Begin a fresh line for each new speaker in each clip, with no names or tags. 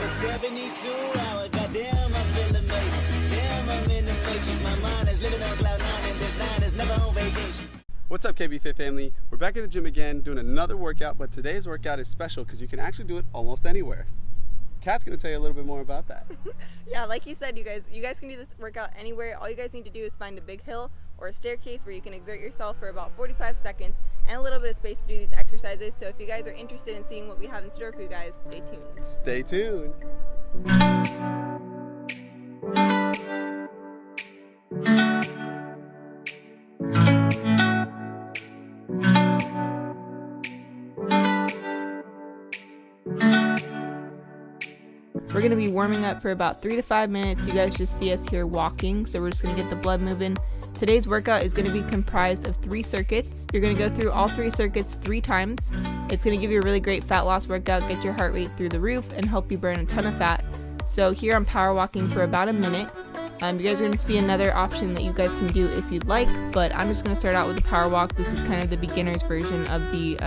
for 72 hours. Goddamn, I feel amazing. Damn, I'm in the matrix. My mind is living on cloud nine, and this line is never on vacation.
What's up, KBFitFamily? We're back at the gym again doing another workout, but today's workout is special because you can actually do it almost anywhere. Kat's gonna tell you a little bit more about that.
Yeah, like he said, you guys can do this workout anywhere. All you guys need to do is find a big hill or a staircase where you can exert yourself for about 45 seconds and a little bit of space to do these exercises. So if you guys are interested in seeing what we have in store for you guys, stay tuned.
Stay tuned.
We're going to be warming up for about 3 to 5 minutes. You guys just see us here walking, so we're just going to get the blood moving. Today's workout is going to be comprised of 3 circuits. You're going to go through all 3 circuits 3 times. It's going to give you a really great fat loss workout, get your heart rate through the roof, and help you burn a ton of fat. So here I'm power walking for about a minute. You guys are going to see another option that you guys can do if you'd like, but I'm just going to start out with a power walk. This is kind of the beginner's version of the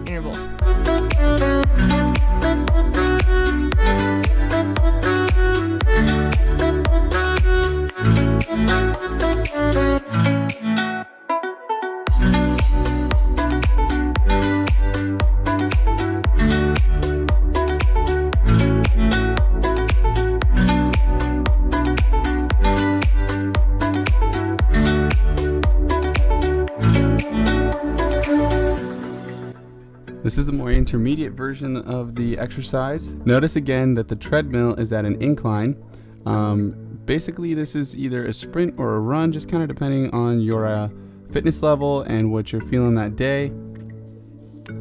interval.
This is the more intermediate version of the exercise. Notice again that the treadmill is at an incline. Basically, this is either a sprint or a run, just kind of depending on your fitness level and what you're feeling that day.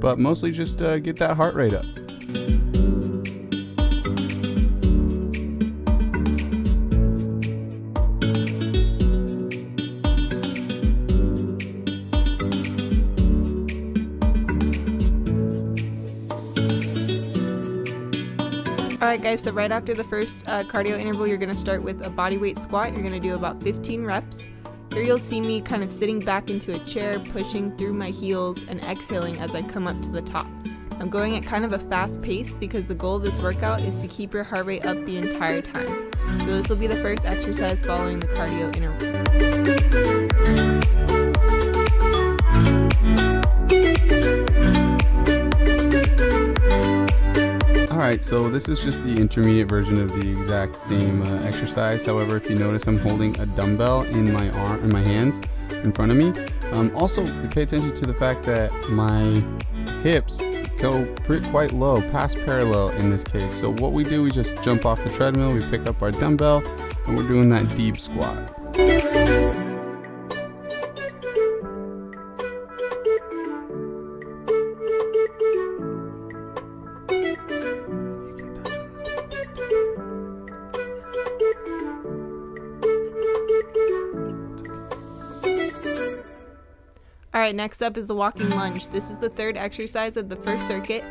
But mostly just get that heart rate up.
Alright guys, so right after the first cardio interval, you're going to start with a bodyweight squat. You're going to do about 15 reps. Here you'll see me kind of sitting back into a chair, pushing through my heels and exhaling as I come up to the top. I'm going at kind of a fast pace because the goal of this workout is to keep your heart rate up the entire time. So this will be the first exercise following the cardio interval.
Alright, so this is just the intermediate version of the exact same exercise. However, if you notice, I'm holding a dumbbell in my hands in front of me. Also, pay attention to the fact that my hips go quite low, past parallel in this case. So what we do, we just jump off the treadmill, we pick up our dumbbell, and we're doing that deep squat.
Alright, next up is the walking lunge. This is the third exercise of the first circuit.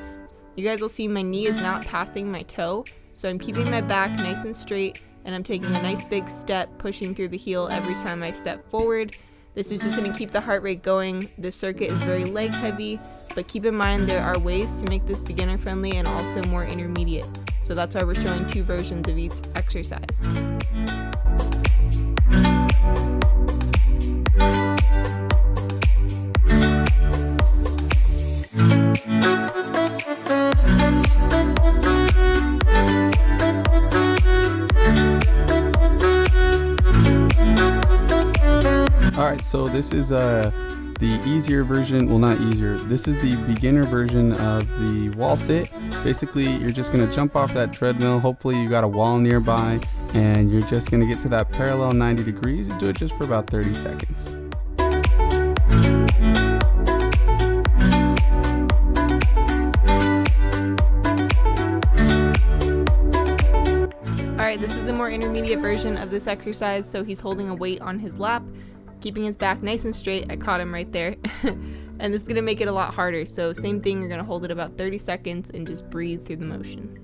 You guys will see my knee is not passing my toe, so I'm keeping my back nice and straight, and I'm taking a nice big step, pushing through the heel every time I step forward. This is just going to keep the heart rate going. This circuit is very leg heavy, but keep in mind there are ways to make this beginner friendly and also more intermediate. So that's why we're showing 2 versions of each exercise.
Alright, so this is the easier version, well not easier, this is the beginner version of the wall sit. Basically, you're just going to jump off that treadmill, hopefully you got a wall nearby, and you're just going to get to that parallel 90 degrees. You do it just for about 30 seconds.
Alright, this is the more intermediate version of this exercise, so he's holding a weight on his lap, keeping his back nice and straight. I caught him right there. And this is going to make it a lot harder, so same thing, you're going to hold it about 30 seconds and just breathe through the motion.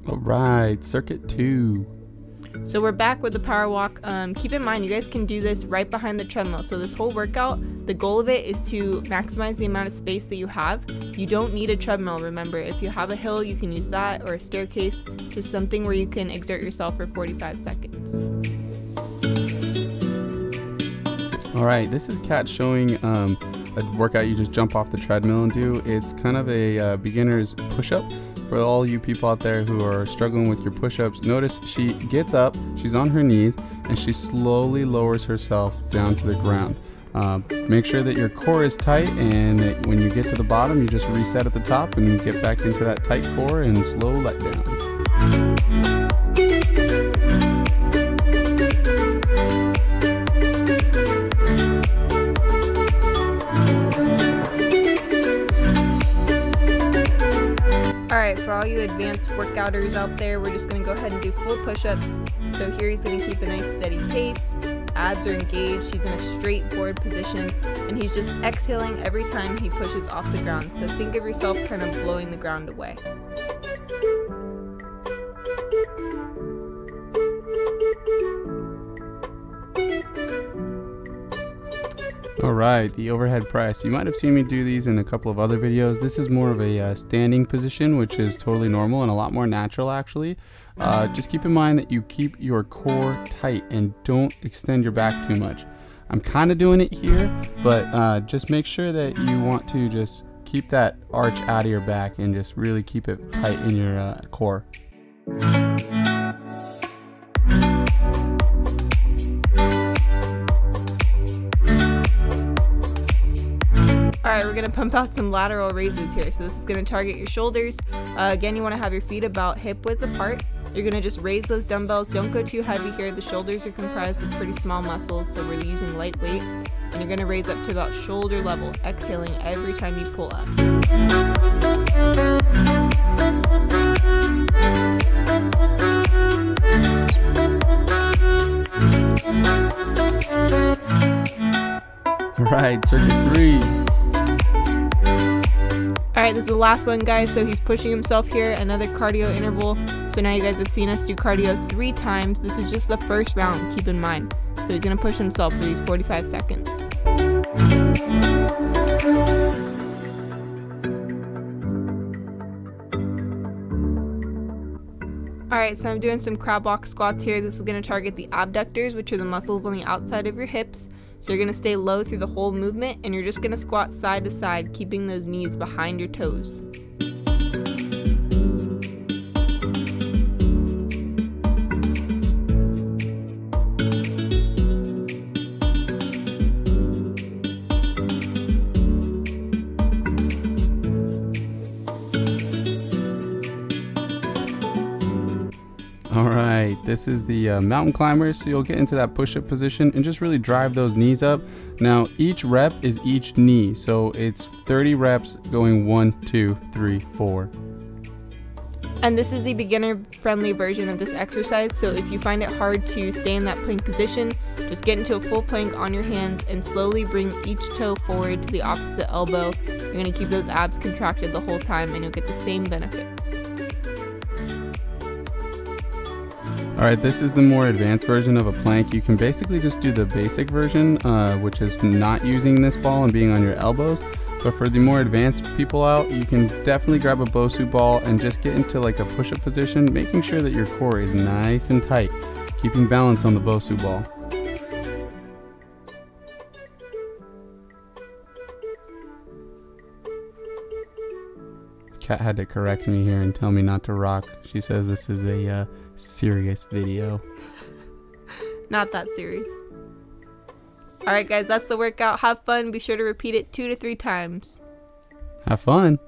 Alright, circuit 2.
So we're back with the power walk. Keep in mind, you guys can do this right behind the treadmill. So this whole workout, the goal of it is to maximize the amount of space that you have. You don't need a treadmill, remember. If you have a hill, you can use that, or a staircase, just something where you can exert yourself for 45 seconds.
All right, this is Kat showing a workout you just jump off the treadmill and do. It's kind of a beginner's push-up. For all you people out there who are struggling with your push-ups, notice she gets up, she's on her knees, and she slowly lowers herself down to the ground. Make sure that your core is tight, and that when you get to the bottom, you just reset at the top and get back into that tight core and slow let down.
Alright, for all you advanced workouters out there, we're just going to go ahead and do full push-ups. So here he's going to keep a nice steady pace. Abs are engaged, he's in a straight forward position, and he's just exhaling every time he pushes off the ground. So think of yourself kind of blowing the ground away.
All right, the overhead press. You might have seen me do these in a couple of other videos. This is more of a standing position, which is totally normal and a lot more natural actually. Just keep in mind that you keep your core tight and don't extend your back too much. I'm kind of doing it here, but just make sure that you want to just keep that arch out of your back and just really keep it tight in your core.
Alright, we're going to pump out some lateral raises here. So this is going to target your shoulders. Again, you want to have your feet about hip width apart. You're going to just raise those dumbbells. Don't go too heavy here. The shoulders are comprised of pretty small muscles, so we're using light weight. And you're going to raise up to about shoulder level, exhaling every time you pull up.
All right, circuit 3.
Alright, this is the last one, guys. So he's pushing himself here, another cardio interval. So now you guys have seen us do cardio 3 times. This is just the first round, keep in mind. So he's going to push himself for these 45 seconds. Alright, so I'm doing some crab walk squats here. This is going to target the abductors, which are the muscles on the outside of your hips. So you're going to stay low through the whole movement, and you're just going to squat side to side, keeping those knees behind your toes.
All right, this is the mountain climbers, so you'll get into that push-up position and just really drive those knees up. Now, each rep is each knee, so it's 30 reps going 1, 2, 3, 4.
And this is the beginner-friendly version of this exercise, so if you find it hard to stay in that plank position, just get into a full plank on your hands and slowly bring each toe forward to the opposite elbow. You're going to keep those abs contracted the whole time, and you'll get the same benefits.
All right, this is the more advanced version of a plank. You can basically just do the basic version, which is not using this ball and being on your elbows. But for the more advanced people out, you can definitely grab a Bosu ball and just get into like a push-up position, making sure that your core is nice and tight, keeping balance on the Bosu ball. Kat had to correct me here and tell me not to rock. She says this is a serious video.
Not that serious. Alright guys, that's the workout. Have fun. Be sure to repeat it 2 to 3 times.
Have fun.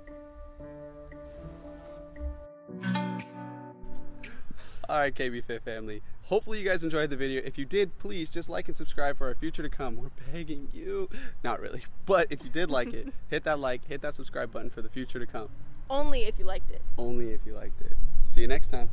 Alright, KBFitFamily. Hopefully you guys enjoyed the video. If you did, please just like and subscribe for our future to come. We're begging you. Not really. But if you did like it, hit that like, hit that subscribe button for the future to come.
Only if you liked it.
Only if you liked it. See you next time.